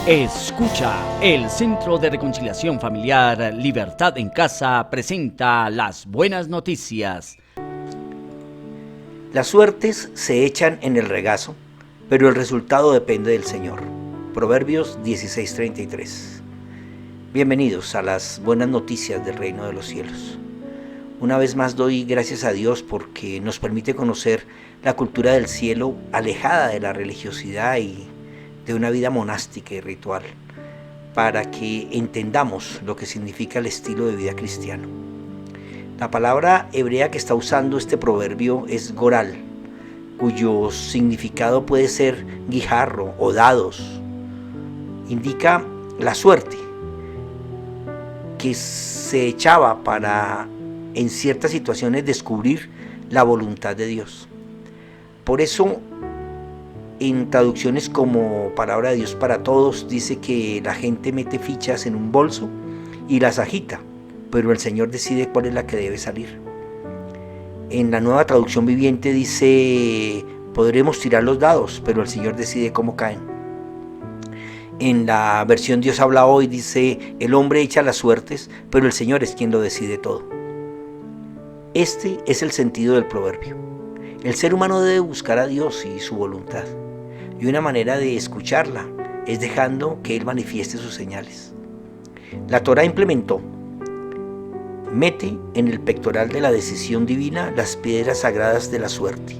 Escucha, el Centro de Reconciliación Familiar Libertad en Casa presenta las buenas noticias. Las suertes se echan en el regazo, pero el resultado depende del Señor. Proverbios 16:33. Bienvenidos a las buenas noticias del Reino de los Cielos. Una vez más doy gracias a Dios porque nos permite conocer la cultura del cielo alejada de la religiosidad y de una vida monástica y ritual, para que entendamos lo que significa el estilo de vida cristiano. La palabra hebrea que está usando este proverbio es goral, cuyo significado puede ser guijarro o dados. Indica la suerte que se echaba para, en ciertas situaciones, descubrir la voluntad de Dios. Por eso, en traducciones como Palabra de Dios para Todos, dice que la gente mete fichas en un bolso y las agita, pero el Señor decide cuál es la que debe salir. En la Nueva Traducción Viviente dice: podremos tirar los dados, pero el Señor decide cómo caen. En la versión Dios habla hoy dice: el hombre echa las suertes, pero el Señor es quien lo decide todo. Este es el sentido del proverbio. El ser humano debe buscar a Dios y su voluntad, y una manera de escucharla es dejando que Él manifieste sus señales. La Torá implementó: mete en el pectoral de la decisión divina las piedras sagradas de la suerte.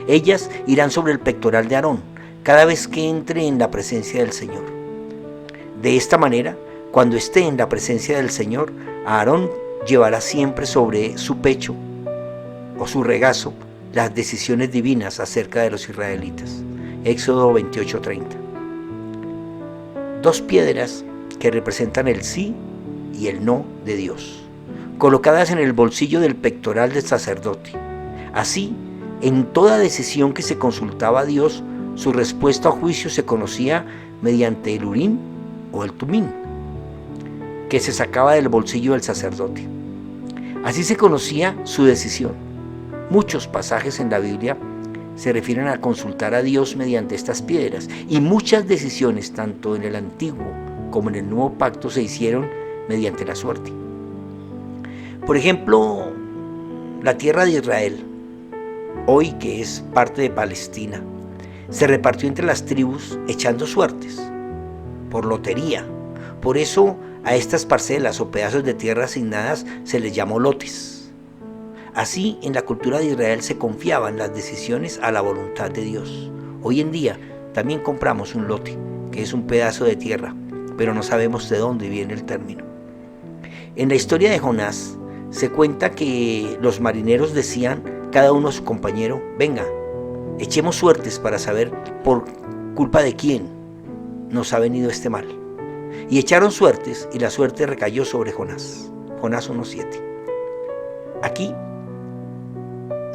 Ellas irán sobre el pectoral de Aarón cada vez que entre en la presencia del Señor. De esta manera, cuando esté en la presencia del Señor, Aarón llevará siempre sobre su pecho o su regazo las decisiones divinas acerca de los israelitas. Éxodo 28:30. Dos piedras que representan el sí y el no de Dios, colocadas en el bolsillo del pectoral del sacerdote. Así, en toda decisión que se consultaba a Dios, su respuesta a juicio se conocía mediante el Urim o el Tumim, que se sacaba del bolsillo del sacerdote. Así se conocía su decisión. Muchos pasajes en la Biblia se refieren a consultar a Dios mediante estas piedras, y muchas decisiones, tanto en el Antiguo como en el Nuevo Pacto, se hicieron mediante la suerte. Por ejemplo, la tierra de Israel, hoy que es parte de Palestina, se repartió entre las tribus echando suertes, por lotería. Por eso a estas parcelas o pedazos de tierra asignadas se les llamó lotes. Así, en la cultura de Israel se confiaban las decisiones a la voluntad de Dios. Hoy en día también compramos un lote, que es un pedazo de tierra, pero no sabemos de dónde viene el término. En la historia de Jonás se cuenta que los marineros decían cada uno a su compañero: venga, echemos suertes para saber por culpa de quién nos ha venido este mal. Y echaron suertes, y la suerte recayó sobre Jonás. Jonás 1:7. Aquí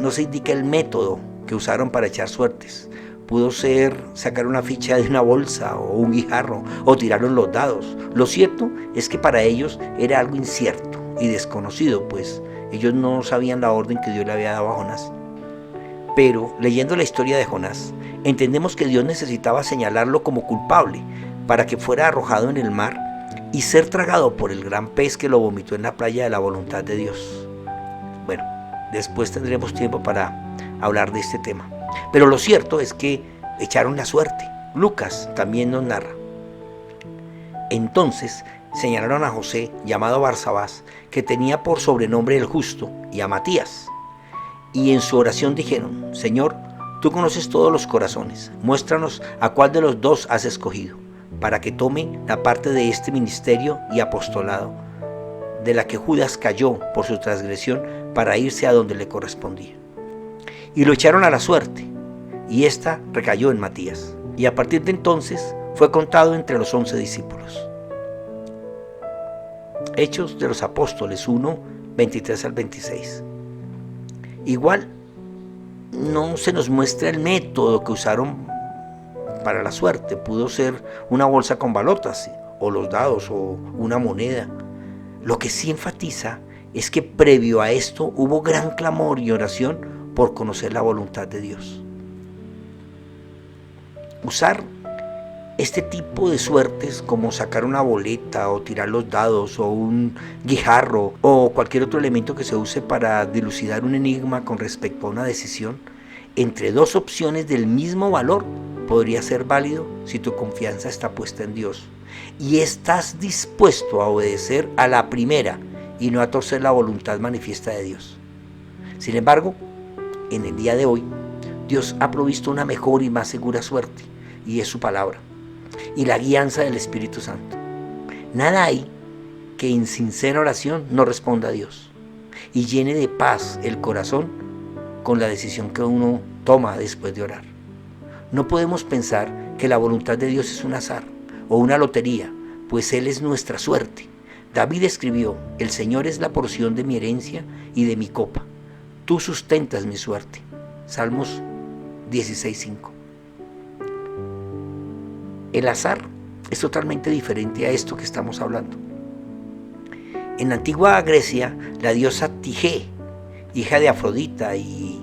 no se indica el método que usaron para echar suertes. Pudo ser sacar una ficha de una bolsa o un guijarro o tiraron los dados. Lo cierto es que para ellos era algo incierto y desconocido, pues ellos no sabían la orden que Dios le había dado a Jonás. Pero leyendo la historia de Jonás, entendemos que Dios necesitaba señalarlo como culpable para que fuera arrojado en el mar y ser tragado por el gran pez que lo vomitó en la playa de la voluntad de Dios. Bueno, después tendremos tiempo para hablar de este tema. Pero lo cierto es que echaron la suerte. Lucas también nos narra. Entonces señalaron a José, llamado Barsabás, que tenía por sobrenombre el Justo, y a Matías. Y en su oración dijeron: Señor, tú conoces todos los corazones. Muéstranos a cuál de los dos has escogido, para que tome la parte de este ministerio y apostolado, de la que Judas cayó por su transgresión, para irse a donde le correspondía. Y lo echaron a la suerte, y ésta recayó en Matías. Y a partir de entonces fue contado entre los 11 discípulos. Hechos de los Apóstoles 1, 23 al 26. Igual no se nos muestra el método que usaron para la suerte. Pudo ser una bolsa con balotas, o los dados, o una moneda. Lo que sí enfatiza es que previo a esto hubo gran clamor y oración por conocer la voluntad de Dios. Usar Este tipo de suertes, como sacar una boleta o tirar los dados o un guijarro o cualquier otro elemento que se use para dilucidar un enigma con respecto a una decisión, entre dos opciones del mismo valor, podría ser válido si tu confianza está puesta en Dios y estás dispuesto a obedecer a la primera y no a torcer la voluntad manifiesta de Dios. Sin embargo, en el día de hoy, Dios ha provisto una mejor y más segura suerte, y es su palabra y la guianza del Espíritu Santo. Nada hay que en sincera oración no responda a Dios y llene de paz el corazón con la decisión que uno toma después de orar. No podemos pensar que la voluntad de Dios es un azar o una lotería, pues Él es nuestra suerte. David escribió: el Señor es la porción de mi herencia y de mi copa. Tú sustentas mi suerte. Salmos 16:5. El azar es totalmente diferente a esto que estamos hablando. En la antigua Grecia, la diosa Tige, hija de Afrodita y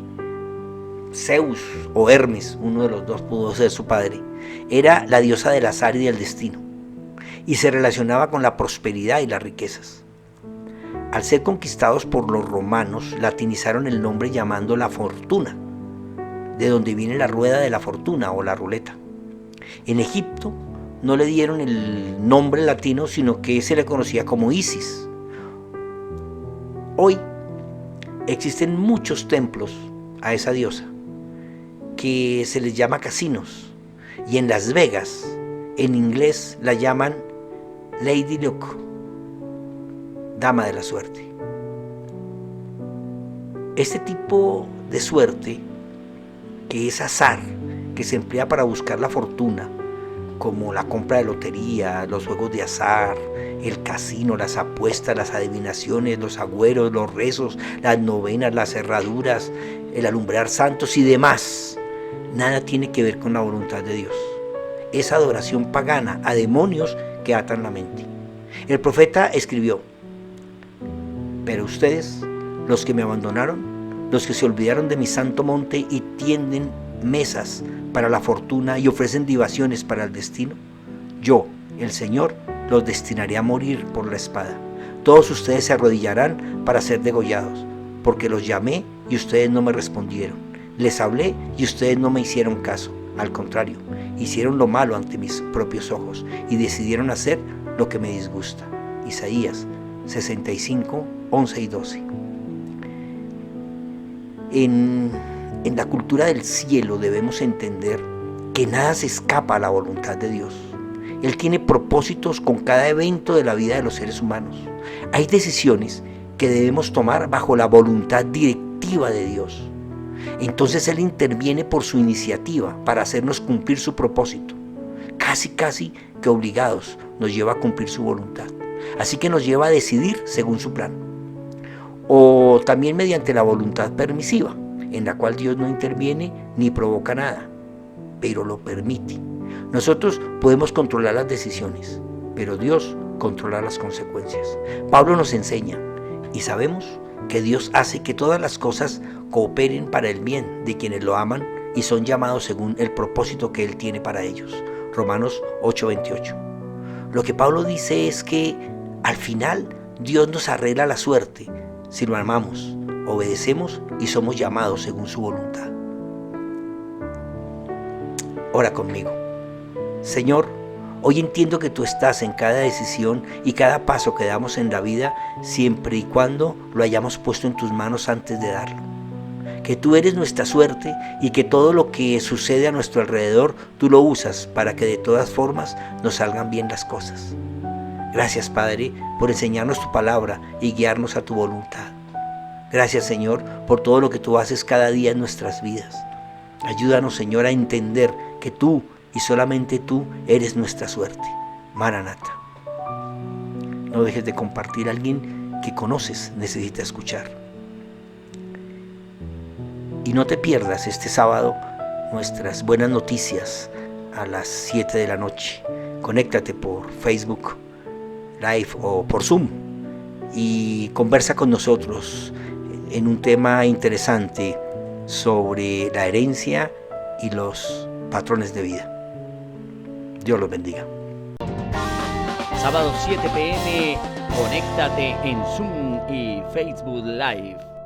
Zeus o Hermes, uno de los dos pudo ser su padre, era la diosa del azar y del destino, y se relacionaba con la prosperidad y las riquezas. Al ser conquistados por los romanos, latinizaron el nombre llamándola fortuna, de donde viene la rueda de la fortuna o la ruleta. En Egipto no le dieron el nombre latino, sino que se le conocía como Isis. Hoy existen muchos templos a esa diosa, que se les llama casinos, y en Las Vegas, en inglés, la llaman Lady Luck, dama de la suerte. Este tipo de suerte, que es azar, que se emplea para buscar la fortuna, como la compra de lotería, los juegos de azar, el casino, las apuestas, las adivinaciones, los agüeros, los rezos, las novenas, las herraduras, el alumbrar santos y demás, nada tiene que ver con la voluntad de Dios. Es adoración pagana a demonios que atan la mente. El profeta escribió: pero ustedes, los que me abandonaron, los que se olvidaron de mi santo monte y tienden mesas para la fortuna y ofrecen libaciones para el destino, yo, el Señor, los destinaré a morir por la espada. Todos ustedes se arrodillarán para ser degollados, porque los llamé y ustedes no me respondieron. Les hablé y ustedes no me hicieron caso. Al contrario, hicieron lo malo ante mis propios ojos y decidieron hacer lo que me disgusta. Isaías 65, 11 y 12. En la cultura del cielo debemos entender que nada se escapa a la voluntad de Dios. Él tiene propósitos con cada evento de la vida de los seres humanos. Hay decisiones que debemos tomar bajo la voluntad directiva de Dios. Entonces Él interviene por su iniciativa para hacernos cumplir su propósito. Casi que obligados nos lleva a cumplir su voluntad. Así que nos lleva a decidir según su plan. O también mediante la voluntad permisiva, en la cual Dios no interviene ni provoca nada, pero lo permite. Nosotros podemos controlar las decisiones, pero Dios controla las consecuencias. Pablo nos enseña, y sabemos que Dios hace que todas las cosas cooperen para el bien de quienes lo aman y son llamados según el propósito que Él tiene para ellos. Romanos 8:28. Lo que Pablo dice es que al final Dios nos arregla la suerte si lo amamos, obedecemos y somos llamados según su voluntad. Ora conmigo. Señor, hoy entiendo que tú estás en cada decisión y cada paso que damos en la vida, siempre y cuando lo hayamos puesto en tus manos antes de darlo. Que tú eres nuestra suerte y que todo lo que sucede a nuestro alrededor, tú lo usas para que de todas formas nos salgan bien las cosas. Gracias, Padre, por enseñarnos tu palabra y guiarnos a tu voluntad. Gracias, Señor, por todo lo que tú haces cada día en nuestras vidas. Ayúdanos, Señor, a entender que tú y solamente tú eres nuestra suerte. Maranata. No dejes de compartir. A alguien que conoces necesita escuchar. Y no te pierdas este sábado nuestras buenas noticias a las 7 de la noche. Conéctate por Facebook Live o por Zoom y conversa con nosotros en un tema interesante sobre la herencia y los patrones de vida. Dios los bendiga. Sábado 7 p.m. Conéctate en Zoom y Facebook Live.